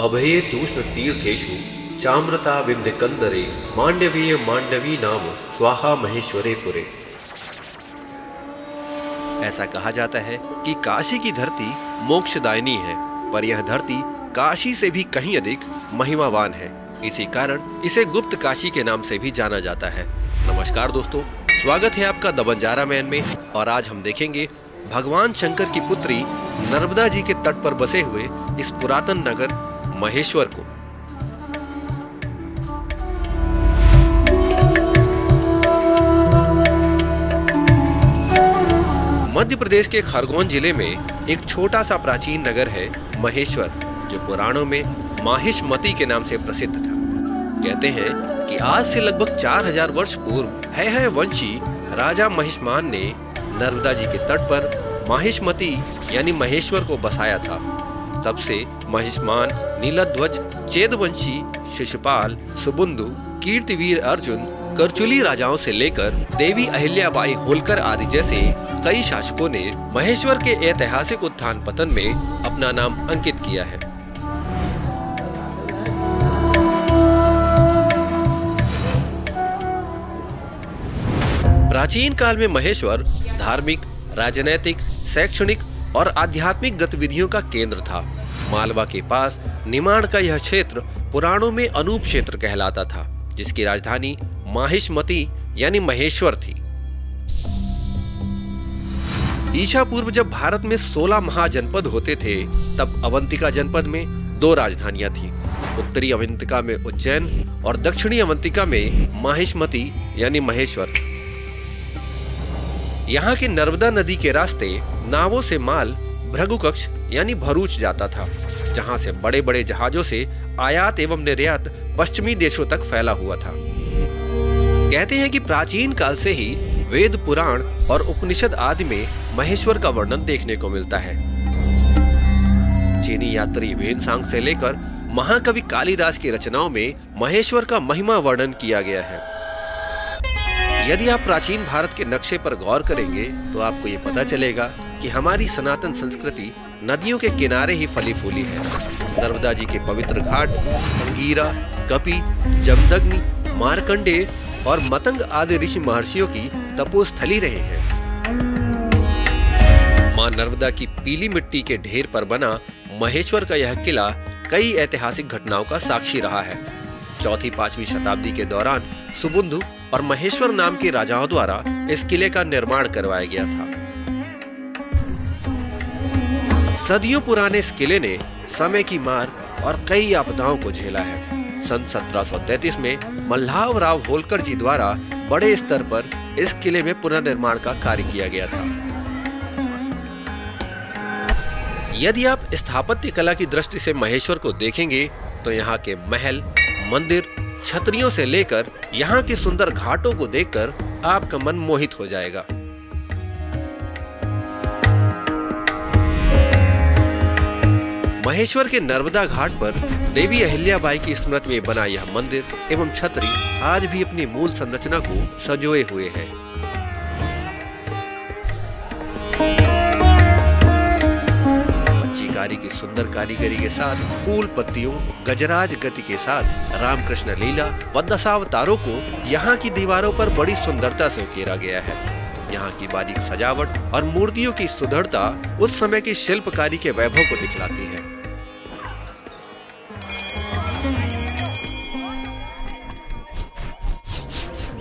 अभये तूष्ण तीर्थेषु चाम्रता विंध्य कंदरे मांडवीय मांडवी नाम स्वाहा महेश्वरे पुरे। ऐसा कहा जाता है कि काशी की धरती मोक्षदायिनी है, पर यह धरती काशी से भी कहीं अधिक महिमावान है। इसी कारण इसे गुप्त काशी के नाम से भी जाना जाता है। नमस्कार दोस्तों, स्वागत है आपका द बंजारा मैन में। और आज हम देखेंगे भगवान शंकर की पुत्री नर्मदा जी के तट पर बसे हुए इस पुरातन नगर महेश्वर को। मध्य प्रदेश के खरगोन जिले में एक छोटा सा प्राचीन नगर है महेश्वर, जो पुराणों में माहिष्मति के नाम से प्रसिद्ध था। कहते हैं कि आज से लगभग 4000 वर्ष पूर्व है वंशी राजा महिष्मान ने नर्मदा जी के तट पर माहिष्मति यानी महेश्वर को बसाया था। तब से महिष्मान, नीलध्वज, चेदवंशी, शिशुपाल, सुबुंधु, कीर्तिवीर अर्जुन, करचुली राजाओं से लेकर देवी अहिल्याबाई होलकर आदि जैसे कई शासकों ने महेश्वर के ऐतिहासिक उत्थान पतन में अपना नाम अंकित किया है। प्राचीन काल में महेश्वर धार्मिक, राजनैतिक, शैक्षणिक और आध्यात्मिक गतिविधियों का केंद्र था। मालवा के पास निमाड़ का यह क्षेत्र पुराणों में अनूप क्षेत्र कहलाता था, जिसकी राजधानी माहिष्मति यानी महेश्वर थी। ईसा पूर्व जब भारत में 16 महाजनपद होते थे, तब अवंतिका जनपद में 2 राजधानियां थीं। उत्तरी अवंतिका में उज्जैन और दक्षिणी अवंतिका में माहिष्मति यानी महेश्वर। यहाँ की नर्मदा नदी के रास्ते नावों से माल भृगुकक्ष यानी भरूच जाता था, जहाँ से बड़े बड़े जहाजों से आयात एवं निर्यात पश्चिमी देशों तक फैला हुआ था। कहते हैं कि प्राचीन काल से ही वेद, पुराण और उपनिषद आदि में महेश्वर का वर्णन देखने को मिलता है। चीनी यात्री वेनसांग से लेकर महाकवि कालिदास की रचनाओं में महेश्वर का महिमा वर्णन किया गया है। यदि आप प्राचीन भारत के नक्शे पर गौर करेंगे तो आपको ये पता चलेगा कि हमारी सनातन संस्कृति नदियों के किनारे ही फली फूली है। नर्मदा जी के पवित्र घाट अंगीरा, कपि, जमदग्नि, मार्कंडेय और मतंग आदि ऋषि महर्षियों की तपोस्थली रहे हैं। मां नर्मदा की पीली मिट्टी के ढेर पर बना महेश्वर का यह किला कई ऐतिहासिक घटनाओं का साक्षी रहा है। 4वीं-5वीं शताब्दी के दौरान सुबुंधु और महेश्वर नाम के राजाओं द्वारा इस किले का निर्माण करवाया गया था। सदियों पुराने इस किले ने समय की मार और कई आपदाओं को झेला है। सन 1733 में मल्हाव राव होलकर जी द्वारा बड़े स्तर पर इस किले में पुनर्निर्माण का कार्य किया गया था। यदि आप स्थापत्य कला की दृष्टि से महेश्वर को देखेंगे तो यहाँ के महल, मंदिर, छतरियों से लेकर यहाँ के सुंदर घाटों को देखकर आपका मन मोहित हो जाएगा। महेश्वर के नर्मदा घाट पर देवी अहिल्याबाई की स्मृति में बना यह मंदिर एवं छतरी आज भी अपनी मूल संरचना को संजोए हुए है। कारी की सुंदर कारीगरी के साथ फूल पत्तियों, गजराज गति के साथ रामकृष्ण लीला व दशावतारों को यहाँ की दीवारों पर बड़ी सुंदरता से उकेरा गया है। यहाँ की बारीक सजावट और मूर्तियों की सुदृढ़ता उस समय की शिल्पकारी के वैभव को दिखलाती है।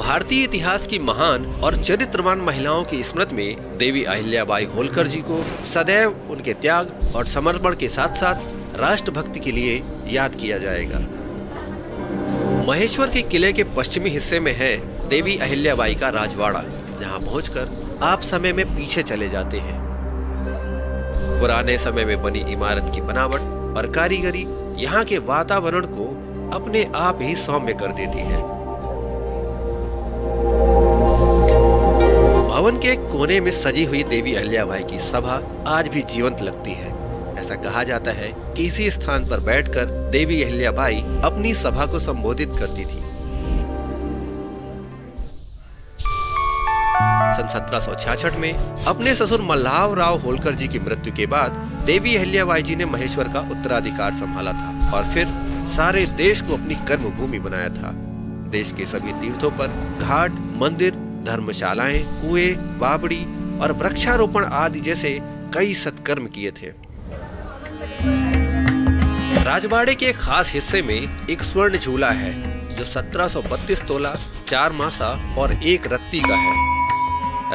भारतीय इतिहास की महान और चरित्रवान महिलाओं की स्मृति में देवी अहिल्याबाई होलकर जी को सदैव उनके त्याग और समर्पण के साथ साथ राष्ट्रभक्ति के लिए याद किया जाएगा। महेश्वर के किले के पश्चिमी हिस्से में है देवी अहिल्याबाई का राजवाड़ा, जहां पहुंचकर आप समय में पीछे चले जाते हैं। पुराने समय में बनी इमारत की बनावट और कारीगरी यहाँ के वातावरण को अपने आप ही सौम्य कर देती है। भवन के एक कोने में सजी हुई देवी अहिल्याबाई की सभा आज भी जीवंत लगती है। ऐसा कहा जाता है कि इसी स्थान पर बैठकर देवी अहिल्याबाई अपनी सभा को संबोधित करती थी। सन 1766 में अपने ससुर मल्हाव राव होलकर जी की मृत्यु के बाद देवी अहिल्याबाई जी ने महेश्वर का उत्तराधिकार संभाला था और फिर सारे देश को अपनी कर्म भूमि बनाया था। देश के सभी तीर्थों पर घाट, मंदिर, धर्मशालाएं, कुएं, बावड़ी और वृक्षारोपण आदि जैसे कई सत्कर्म किए थे। राजवाड़े के एक खास हिस्से में एक स्वर्ण झूला है जो 1732 तोला, 4 मासा और 1 रत्ती का है।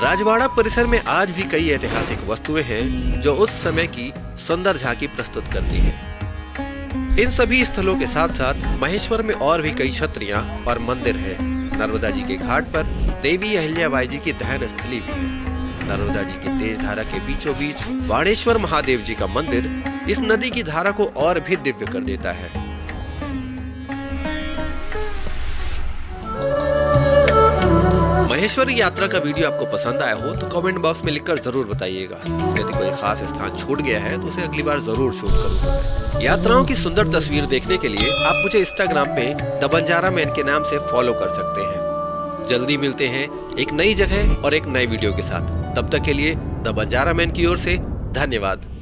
राजवाड़ा परिसर में आज भी कई ऐतिहासिक वस्तुएं हैं जो उस समय की सुंदर झांकी प्रस्तुत करती हैं। इन सभी स्थलों के साथ साथ महेश्वर में और भी कई छत्रियां और मंदिर हैं। नर्मदा जी के घाट पर देवी अहिल्याबाई जी की दहन स्थली भी है। नर्मदा जी की तेज धारा के बीचों बीच बाणेश्वर महादेव जी का मंदिर इस नदी की धारा को और भी दिव्य कर देता है। महेश्वर यात्रा का वीडियो आपको पसंद आया हो तो कमेंट बॉक्स में लिखकर जरूर बताइएगा। यदि कोई खास स्थान छूट गया है तो उसे अगली बार जरूर शूट करूंगा। यात्राओं की सुंदर तस्वीर देखने के लिए आप मुझे इंस्टाग्राम पे द बंजारा मैन के नाम से फॉलो कर सकते हैं। जल्दी मिलते हैं एक नई जगह और एक नए वीडियो के साथ। तब तक के लिए द बंजारा मैन की ओर से धन्यवाद।